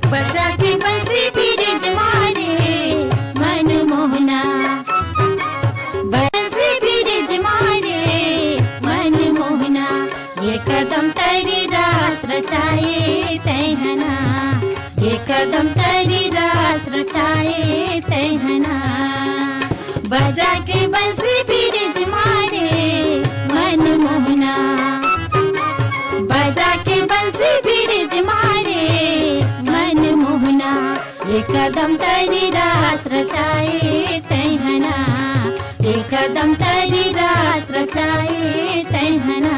बजा के बंसी बिरज मारे मन मोहना, बंसी बिरज मारे मन मोहना, ये कदम तेरी रास रचाए तैहना, ये कदम तेरी रास रचाए तैहना। बजा के बंसी बिरज मारे मन मोहना, बजा के बंसी बिरज मारे मन मोहना, ये कदम तेरी रास रचाए तैहना, ये कदम तेरी रास रचाए तैहना।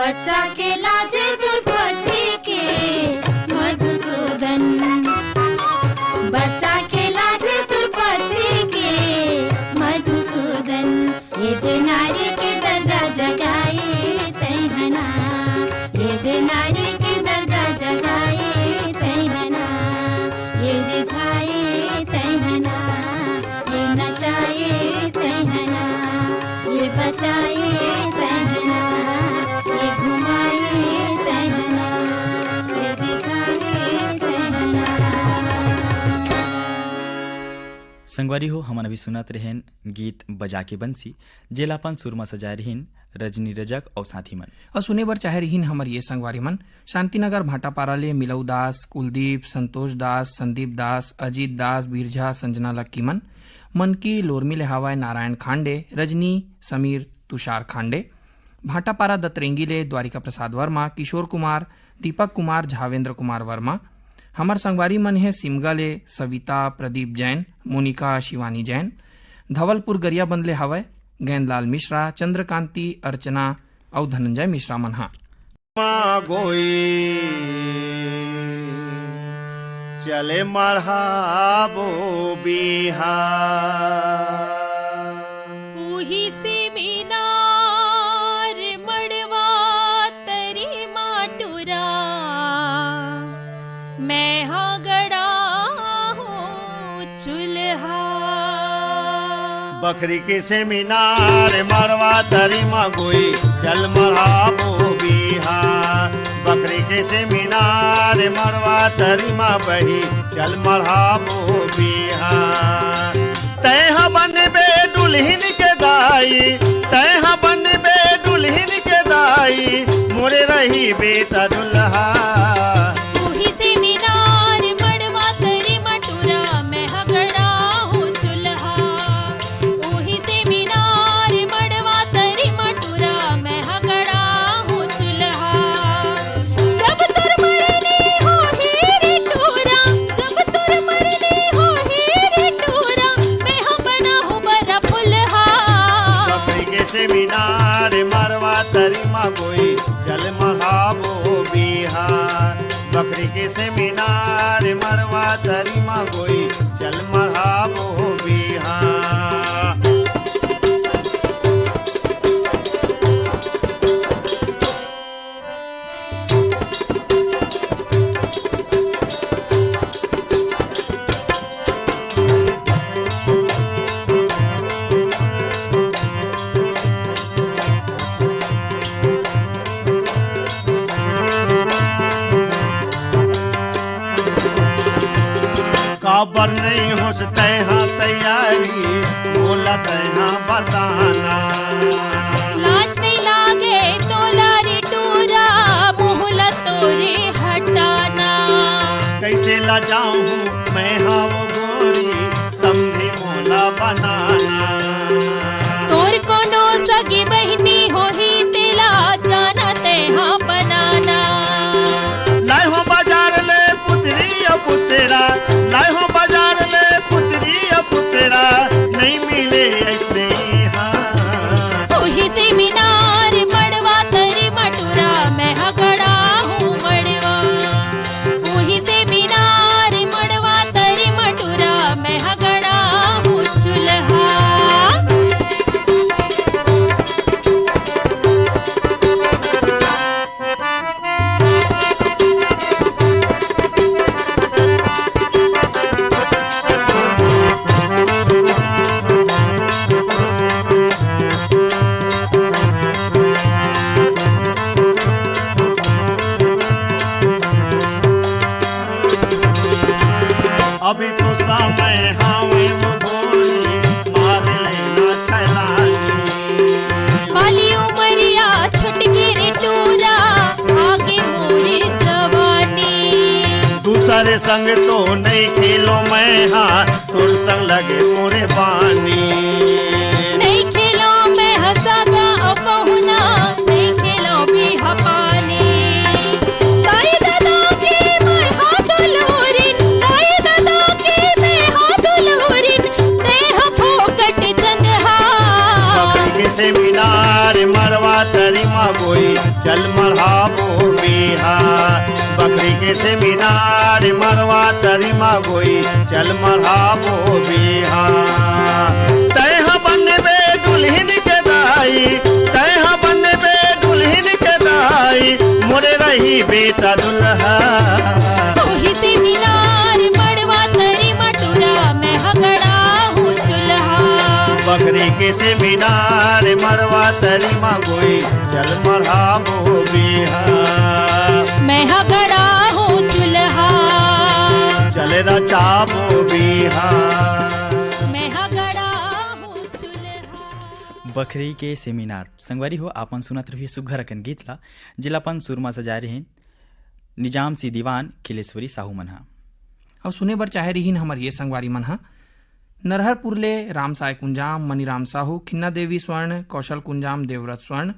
बच्चा के लाजे दुर्पति के मधुसूदन, बच्चा के लाजे दुर्पति के मधुसूदन, ये नारी के दर्जा जगाए तैहना, ये नारी के दर्जा जगाए तैहना, ये रिझाए तैहना, ये नचाए तैहना, ये बचाए तैहना, संगवारी हो हमन अभी सुनत रहेन गीत बजा के बंसी जेलापन सुरमा सजाए रहीन रजनी रजक और साथी मन। और सुने बर चाहे रहीन हमर ये संगवारी मन शांतिनगर भाटापारा ले मिलऊ दास, कुलदीप, संतोष दास, संदीप दास, अजीत दास, बीरझा, संजना लक्की मन की लोरमी ले हवाए नारायण खांडे, रजनी, समीर, तुषार खांडे, भाटापारा दतरेंगी ले द्वारिका प्रसाद वर्मा, किशोर कुमार, दीपक कुमार, झावेंद्र कुमार वर्मा। हमर संगवारी मन है सिमगा ले सविता, प्रदीप जैन, मोनिका, शिवानी जैन, धवलपुर गरिया बंदले हवय गेंदलाल मिश्रा, चंद्रकांति, अर्चना और धनंजय मिश्रा मन हा। चले मरहाबो बिहार उही से मीनार मड़वा तरी माटुरा, मैं हाँ गड़ा हूँ चूल्हा। बकरी के सेमिनार मरवा तरी मगोई चल मरहाबो बिहार, बकरी के सेमिनार मरवा तरी मा बही चल मरहाबो बिहार। तैहा बनबे दुल्हन के दाई, तैहा बनबे दुल्हन के दाई, मोरे रही बेटा दुल्हा। उही से मीनार मड़वा तरी मटुरा, मैं हगड़ा हूँ चूल्हा। उही से मीनार मड़वा तरी मटुरा, मैं हगड़ा हूँ चूल्हा। जब तुर मरनी हो हीरे टूरा, जब तुर मरनी हो हीरे टूरा, मैं हाँ बना हूँ बड़ा फुलहा। बकरी के सेमिनार मरवा तरी मगोई चल मरहाबो बिहार, बकरी के सेमिनार मरवा तरी मगोई चल मरहाबो बिहार। काबर नहीं हो सकते हाँ तैयारी, जाऊं मैं हाँ वो गोरी समझी मोला बनाना तोर कोनो सगी बहनी हो ही तेला जानते हाँ बनाना लाए हो बाजार ले पुतरी या पुतेरा लाए हो बाजार ले पुतरी या पुतेरा नहीं मिले ऐसे हाँ तूही से मीनार मड़वा तरी मटुरा मैं हगड़ा हूँ मड़वा तूही से मीनार मड़वा तरी मटुरा मैं हगड़ा हूँ चूल्हा अभी तो समय हावे वो गोरी मार लेना छलानी बाली उमरिया छुटकी रे टूरा आगे मोरी जवानी दूसरे संग तो नहीं खेलो मैं हाँ तुर संग लगे मोरे बानी नहीं खेलो मैं हंसागा अपहुना नहीं खेलो भी हपानी ताई दादा के मैं हाथ लोरिन ताई दादा के मैं हाथ लोरिन देह फोकट चंदहा बकरी के से मीनार मरवा तरी माँ गोई चल मरहाबो बिहा बकरी के से मीनार मरवा तरी माँ गोई चल मरहाबो बिहा तय बन बे दुल्हन के दाई तय बन बे दुल्हन के दाई मोरे रही बेटा दुल्हा तूही से मीनार मड़वा तरी मटुरा मैं हगड़ा हूँ चूल्हा बकरी के से मीनार मरवा तरी माँ गोई चल मरहाबो बिहा मैं हगड़ा हूँ चूल्हा चल रचाबो बिहा मैं हगड़ा हूँ चूल्हा बखरी के सेमिनार संगवारी हो आपन सुनत रहिए सुघर अकन गीत ला जिलापन सुरमा सजाए रहें निजाम सी दीवान खिलेश्वरी साहू मनहा और सुने बर चाहे रहीन हमर ये संगवारी मन हा नरहरपुर ले राम साय कुंजाम मनीराम साहू खिन्ना देवी स्वर्ण कौशल कुंजाम देवव्रत स्वर्ण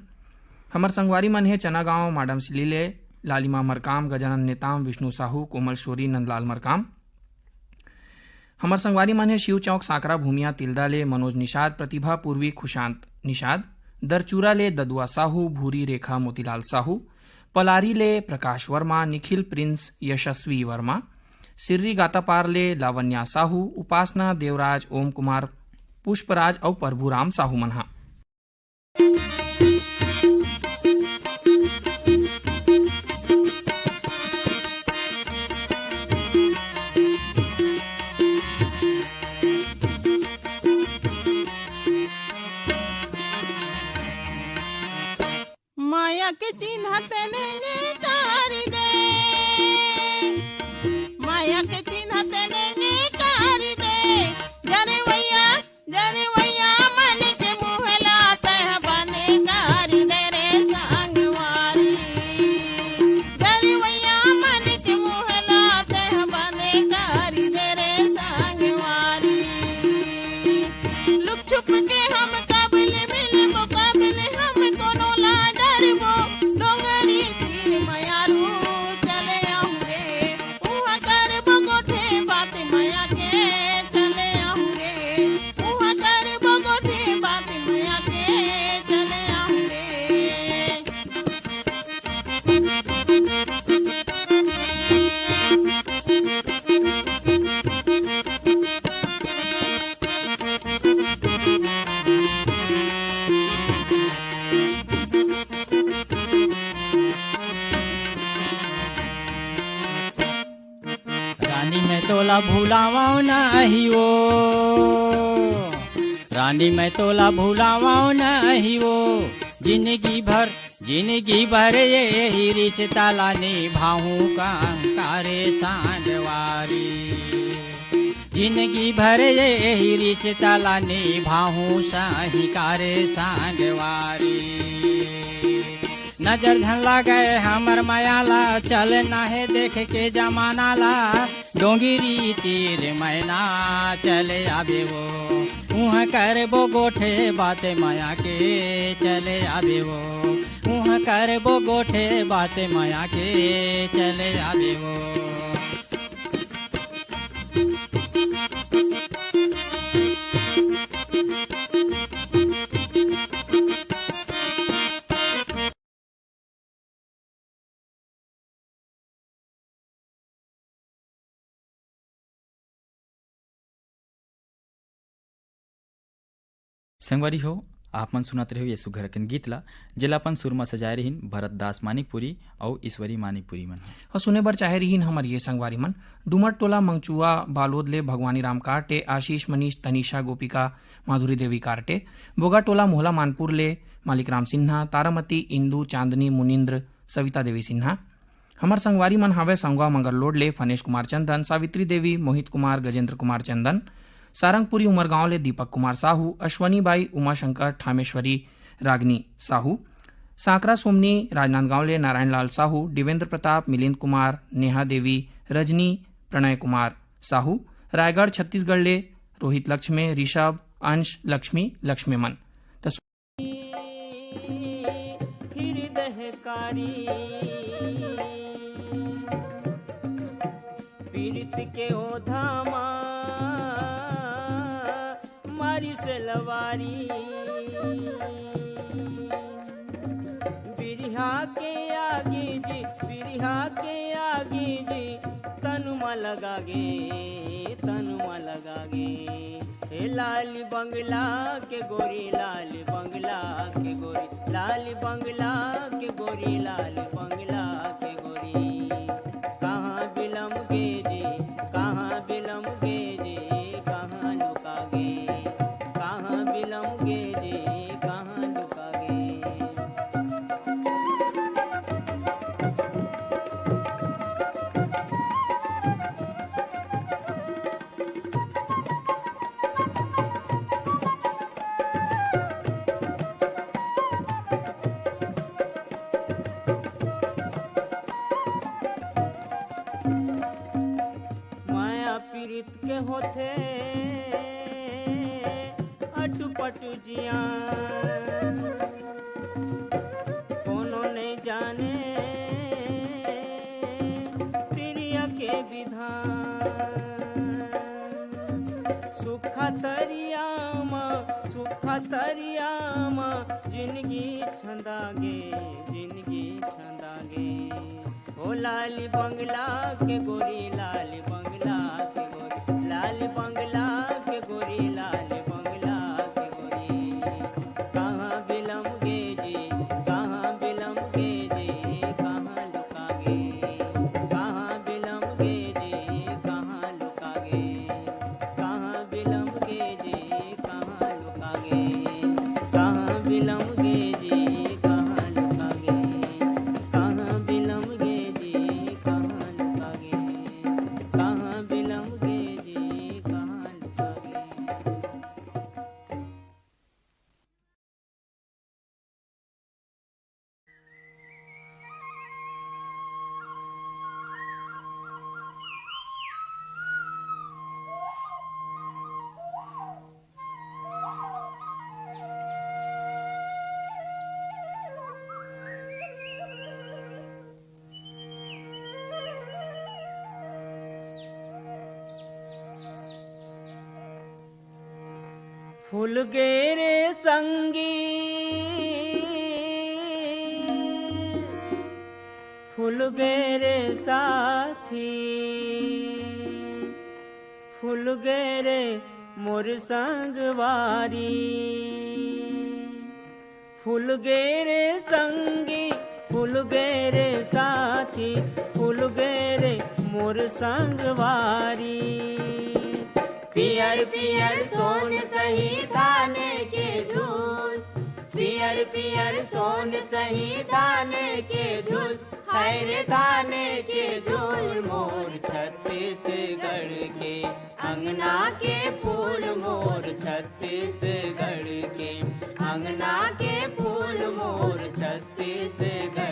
हमर संगवारी मन है चना गांव माडम सिली ले लालिमा मरकाम गजानन नेताम विष्णु साहू कोमल शोरी नंदलाल मरकाम हमर संगवारी मन है शिव चौक साकरा भूमिया तिल्दा ले मनोज निषाद प्रतिभा पूर्वी खुशांत निषाद दरचूरा ले ददुआ साहू भूरी रेखा मोतीलाल साहू पलारी ले प्रकाश वर्मा निखिल प्रिंस यशस्वी वर्मा सिर्री गातापार ले लावण्या साहू उपासना देवराज ओम कुमार पुष्पराज और प्रभुराम साहू मनहा माया के चिन्ह तने कार दे माया के चिन्ह तने कार दे जरे वैया मन के मुहला तह बने कार दे रे संगवारी जरे वैया मन के मुहला तह बने कार दे रे संगवारी लुक छुप के हम काबिल मिल मुकाबिल हम कोनो ला डरबो डोंगरी तीर मायारू चले आऊंगे उहा करबो गोठे बात माया के चले आऊंगे उहा करबो गोठे बात माया के चले आऊंगे रानी मैं तोला भूलावाओ नहीं वो रानी मैं तोला भूलावाओ नहीं वो जिंदगी भर ये रिश्ता लाने भाऊं का कारे सांडवारी जिंदगी भर ये रिश्ता लाने भाऊं साही कारे सांडवारी नजर झन लागे हमर मायाला चल नाहे देख के जमाना ला डोंगिरी तीर मैना चले आबे वो उहाँ करबो गोठे बाते माया के चले आबे वो उहाँ करबो गोठे बाते माया के चले आबे वो संगवारी हो आप मन सुनत रहे ये सुघर कन गीत ला जिलापन सुरमा सजाए रहीन भरत दास मानिकपुरी और ईश्वरी मानिकपुरी मन और सुने बर चाहे रहीन हमर ये संगवारी मन डुमर टोला मंगचुआ बालोद ले भगवानी राम कार्टे आशीष मनीष तनिषा गोपिका माधुरी देवी कार्टे बोगा टोला मोहला मानपुर ले मालिक राम सिन्हा तारामती इंदू चांदनी मुनिंद्र सविता देवी सिन्हा हमर संगवारी मन हावे संगवा मंगललोड ले फनेश कुमार चंदन सावित्री देवी मोहित कुमार गजेंद्र कुमार चंदन सारंगपुरी उमरगांव ले दीपक कुमार साहू अश्वनीबाई उमाशंकर ठामेश्वरी रागनी साहू सांकरा सोमनी राजनांदगांव ले नारायणलाल साहू देवेंद्र प्रताप मिलिंद कुमार नेहा देवी रजनी प्रणय कुमार साहू रायगढ़ छत्तीसगढ़ ले रोहित लक्ष्मे ऋषभ अंश लक्ष्मी लक्ष्मीमन पीड़ित के ओ धामा मारी से लवारी बिरहा के आगे जी तनुमा लगा गे हे लाल बंगला के गोरी लाल बंगला के गोरी लाल बंगला के गोरी लाल बंगला के गोरी कहाँ बिलम गे जी कहाँ बिलम गे जी कहाँ लुका गे कहाँ बिलम गे जी कहाँ लुका गे के होते अटपट जिया कोनो नहीं जाने प्रिया के विधान सुखा तरियामा जिंदगी छंदागे ओ लाल बंगला के गोरी लाल बंगला के गोरी लाल बंगला के गोरी लाल बंगला के गोरी कहाँ बिलम गे जी कहाँ बिलम गे जी कहाँ लुका गे कहाँ बिलम गे जी कहाँ लुका गे कहाँ बिलम गे जी कहाँ लुका गे कहाँ बिलम गे जी कहाँ लुका गे कहाँ बिलम गे जी कहाँ लुका गे कहाँ बिलम गे जी कहाँ लुका गे फूल गेरे संगी फूल गेरे साथी फूल गेरे मोर संगवारी फूल गेरे संगी फूल गेरे साथी फूल गेरे मोर संगवारी पियर पियर सोन सही दाने के झूल पियर पियर सोन सही दाने के झूल खैर दाने के झूल मोर छत्तीसगढ़ के अंगना के फूल मोर छत्तीसगढ़ के अंगना के फूल मोर छत्तीसगढ़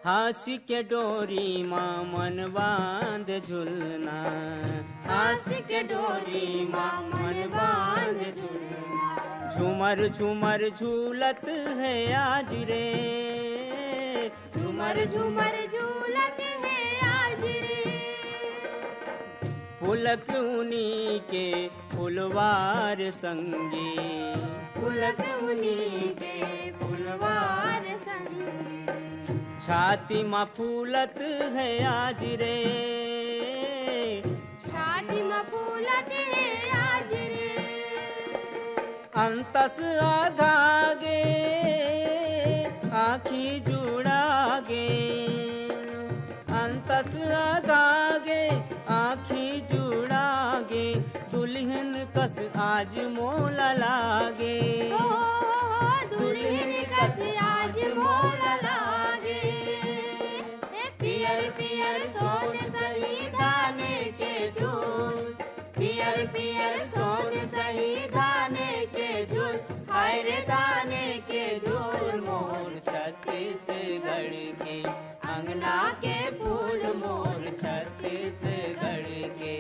हासी के डोरी माँ मन बांध झुलना, हासी के डोरी माँ मन बांध झुलना। झूमर झूमर झूलत है आज रे, झूमर झूमर झूलत है आज रे। पुलक उन्हीं के फुलवार संगे, पुलक उन्हीं के फुलवार संगे। छाती माँ फूलत है आज रे, छाती में फूलत है आज रे। अंतस आधागे आँखी जुड़ागे, अंतस आधागे आँखी जुड़ागे। दुल्हन कस आज मोला लागे, दुल्हन कस आज मोला लागे। पियर पियर सोन सही धाने के झूल, पियर पियर सोन सही धाने के झूल। हाय रे धाने के झूल मोर छत्तीसगढ़ के अंगना के फूल, मोर छत्तीसगढ़ के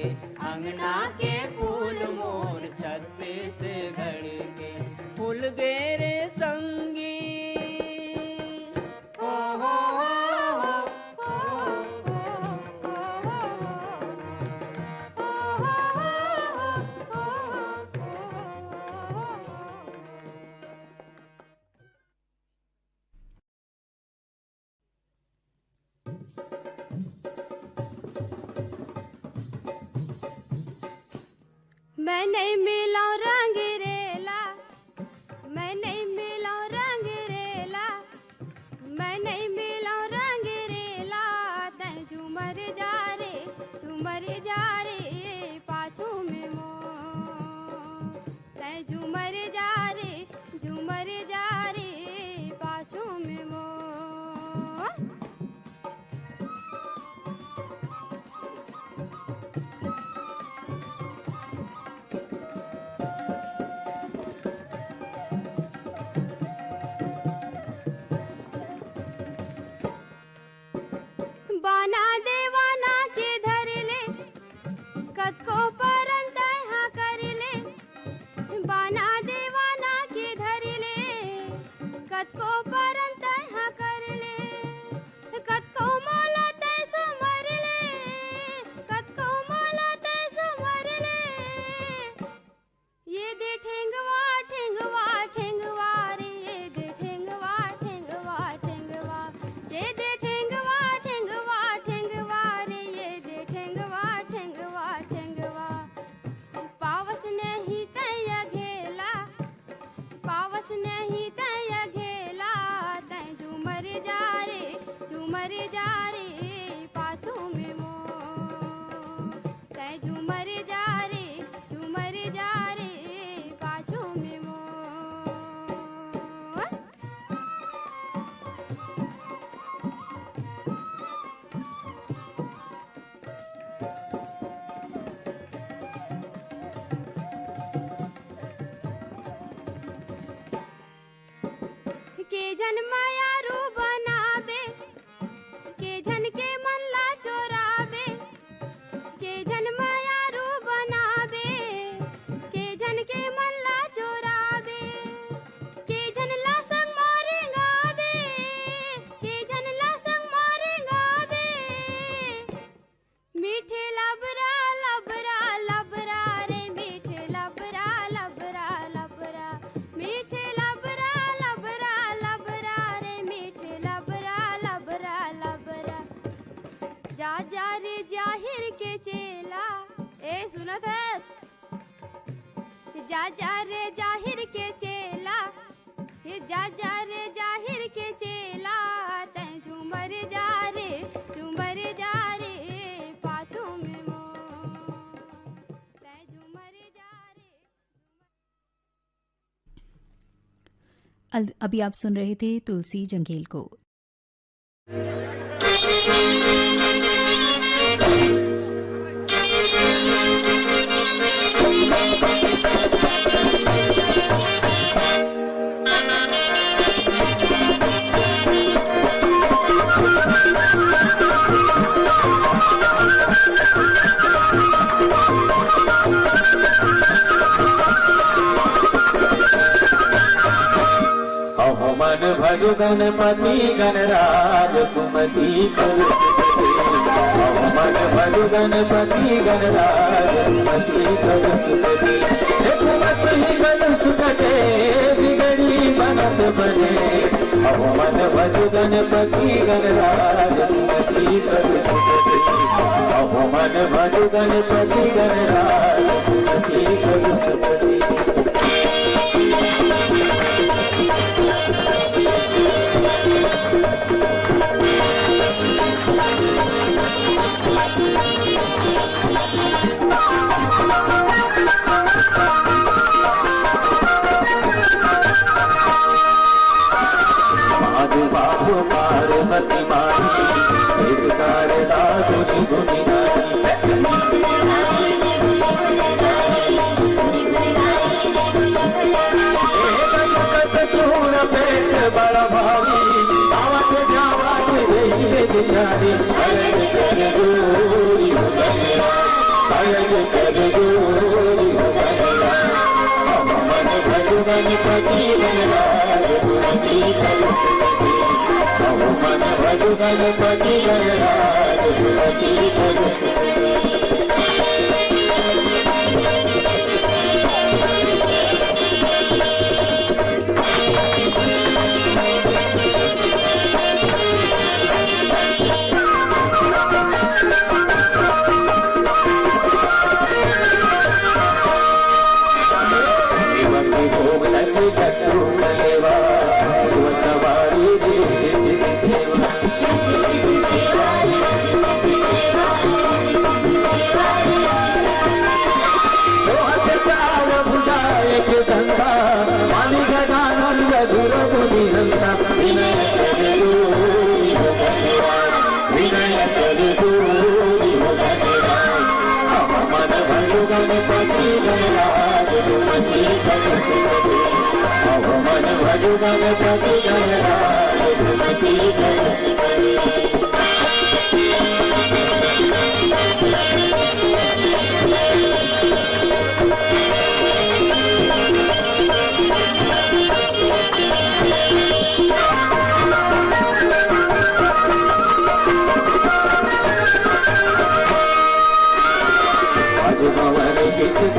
अंगना के फूल, मोर छत्तीसगढ़ के फूल गेरे संगी। हो हो मैं नहीं मिला रंग रेला, मैं नहीं मिला रंग रेला, मैं नहीं मिला रंग रेला। तै झूमर जा रे पाछू में मोर, तै झूमर जा रे पाछू में मोर। बाना देवाना के धर ले, कतको परन तैहा कर ले। बाना देवाना के धर ले, कतको परन तैहा कर ले। कतको मोला तै सुमर ले, कतको मोला तै सुमर ले। ये दे ठेंगवा ठेंगवा ठेंगवा रे, ये दे ठेंगवा ठेंगवा ठेंगवा, ये दे ठेंगवा ठेंगवा ठेंगवा रे, ये दे ठेंगवा ठेंगवा ठेंगवा। पावस नहीं तैया घेला, पावस नहीं तैया घेला। तै झूमर जा रे पाछू में मोर। तै झूमर जा रे पाछू में मोर। के जन मायारू बनावे, के जन के मल्ला चोरावे। के जन मायारू बनावे, के जन के मल्ला चोरावे। के जन लासंग मारे गावे, के जन लासंग मारे गावे। मीठे लबरा लबरा लबरा रे, मीठे लबरा लबरा लबरा। मीठे लबरा लबरा लबरा रे, मीठे लबरा लबरा लबरा। जा रे जाहिर के चेला, ए सुनत हस? जा रे जाहिर के चेला, ये जा रे जाहिर के चेला। तै झूमर जा रे पाछू में मोर। तै झूमर जा रे। अभी आप सुन रहे थे तुलसी जंगेल को। गणपति गणराज कुमति कलु सुखदे मन भजु गणपति गणराज कुमति कलु सुखदे कुमति कलु सुखदे बिगड़ी बनत बने मन भजु गणपति गणराज कुमति कलु सुखदे मन भजु गणपति गणराज कुमति कलु सुखदे बाबू पार्वती माही शारदा गुनि गुनि चूड़ पेट बड़ा भारी आवत जावत बिचारी अलग कर दूरी अलग कर दूरी मन भजु गणपति गणराज कुमति कलु सुखदे मन भजु गणपति गणराज कुमति कलु सुखदे गणपति गणराज कुमति कलु सुखदे मन भजु गणपति गणराज कुमति कलु सुखदे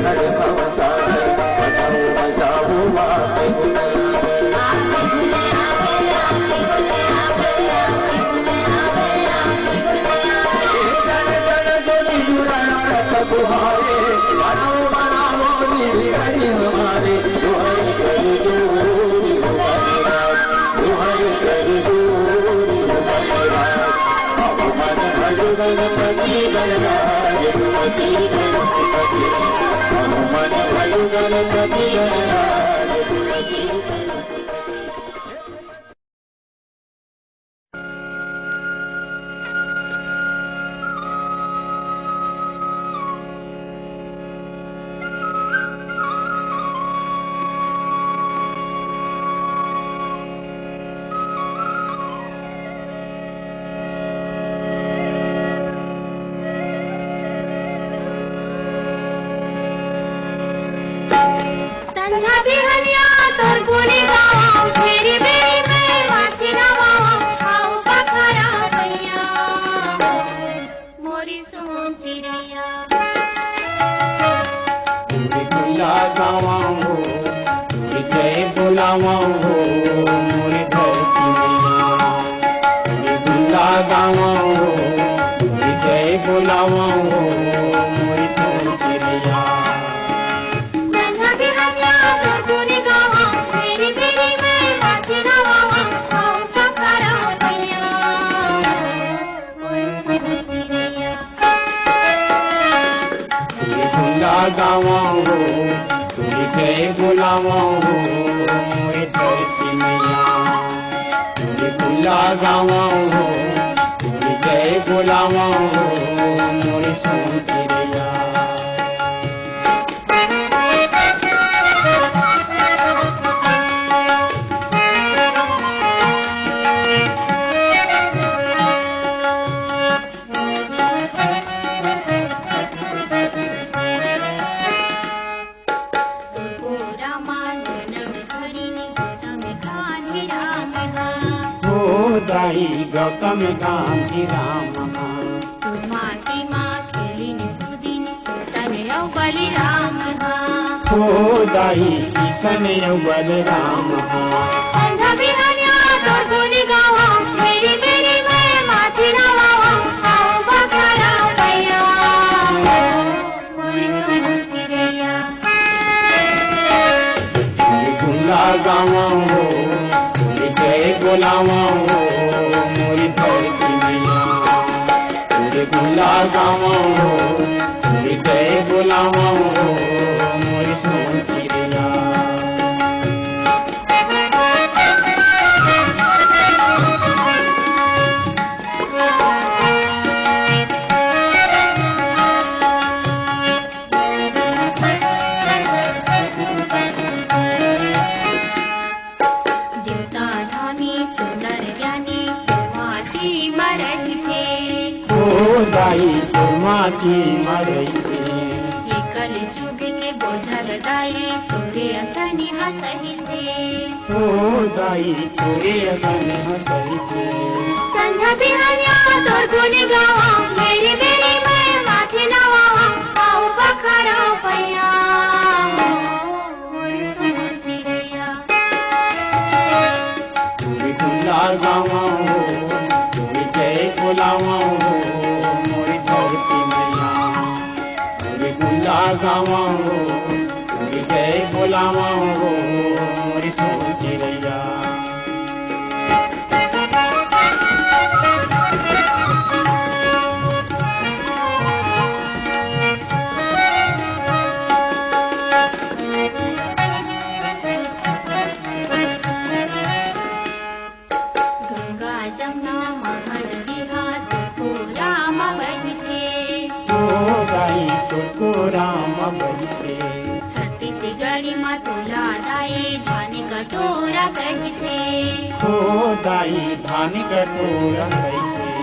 घर भवसागर बचाओ बचाओ माते बुहारे बनाओ बनाओ हमारे दुहर कर दूरी दुहर कर दूरी मन भजु गणपति गणराज कुमति कलु सुखदे मन भजु गणपति गणराज कुमति कलु सुखदे रामानंद हरि गौतम कान्हे राम गौतम गांधी राम माटी माँ खेली निसुदिन सने बलिराम हो दाई किशन बलराम संझा बिहानिया तोर बोली गावा मेरी मेरी मैं माथी नवावा आओ बखरा पैया मोरी सोन चिड़ैया गुला गावा हो जय बोलावा हो मोरी धरती मैया गुला गावा हो जय बोलावा हो मोरी सोन चिड़ैया देवता धामी सुंदर ज्ञानी माटी मरही थे दाई माटी मरई ये कल जुग के बोझल दाई तोरे असनी हसही थे हो दाई तोरे असन हसई थे संझा बिहानिया तोर गुनी गावा मेरी मेरी मैं माथे नवावा आओ बखरा पैया मोरी सोन चिड़ैया तोरे गुला गावा हो तोरे जय बोलावा हो मोरी धरती मैया तोरे गुला गावा हो तोरे जय बोलावा हो मोरी सोन चिड़ैया गंगा जमुना महानदी हाथ पूरा बही थे हो दाई तुझको राम बलते छत्ती से गड़ी माँ तोला दाए धानी कटोरा कही थे हो दाई धान कटोरा कैसे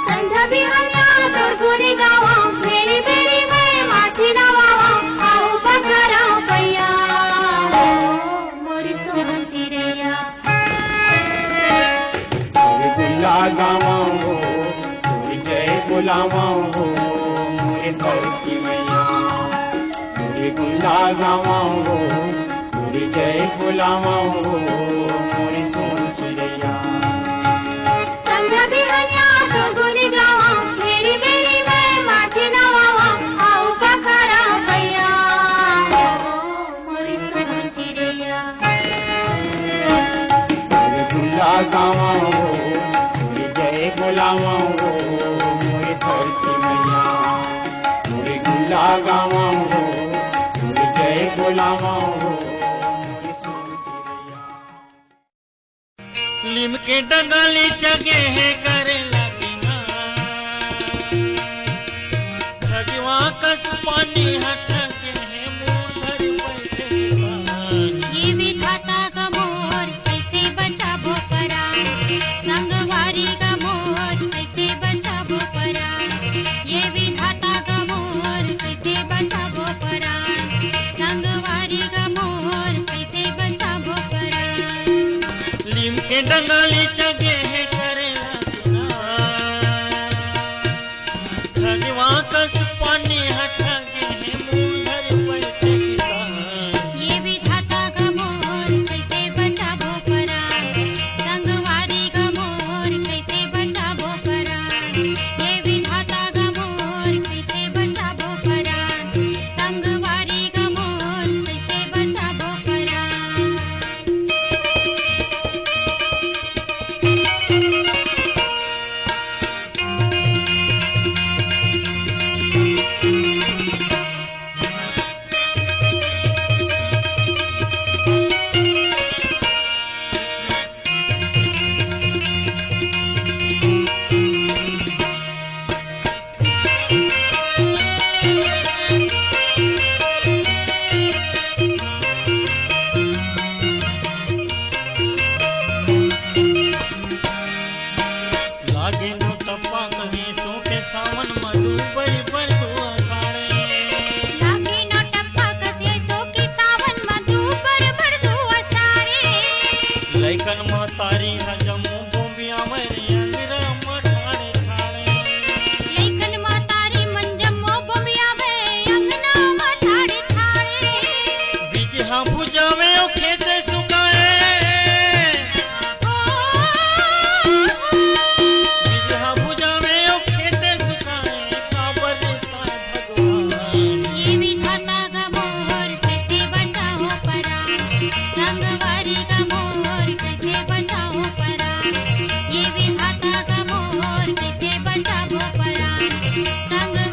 संझा बिहानिया तोर गुनी गावा मेरी मेरी मैं माथी नवावा आओ बखरा पैया मोरी सोन चिड़ैया तोरे गुला गावा हो तोरे जय बोलावा हो मोरे धरती मैया तोरे गुला गावा हो तोरे जय बोलावा हो मोरे सोन चिड़ैया संझा बिहानिया तोर गुनी गावा मेरी मेरी मैं माथी नवावा आओ बखरा पैया मोरी सोन चिड़ैया तोरे गुला गावा हो तोरे जय बोलावा हो मोरे धरती मैया तोरे गुला गावा हो तोरे जय बोलावा हो मोरे सोन चिड़ैया लिम के डंगाली जगे है करे लगिना भगवा कस पानी हटके है मूर्धर बैठे किसान ये विधाता का मोर कैसे बचाबो परान संगवारी का मोर कैसे बचाबो परान ये विधाता का मोर कैसे बचाबो परान संगवारी का मोर कैसे बचाबो परान लिम के डंगाली जगे है करे लगिना भगवा कस पानी हटके है मूर्धर बैठे किसान ये विधाता का मोर कैसे बचाबो परान संगवारी का मोर कैसे बचाबो परान ये विधाता का मोर कैसे बचाबो परान संगवारी का मोर कैसे बचाबो परान लागे नो तपा कहीं सो के सावन मधु बरी पर दो असाड़े लागे नो टप्पा कसे सो की सावन मधु पर दुआ सारे लैकन महतारी हजमू गोबिया मरी अंगरा संग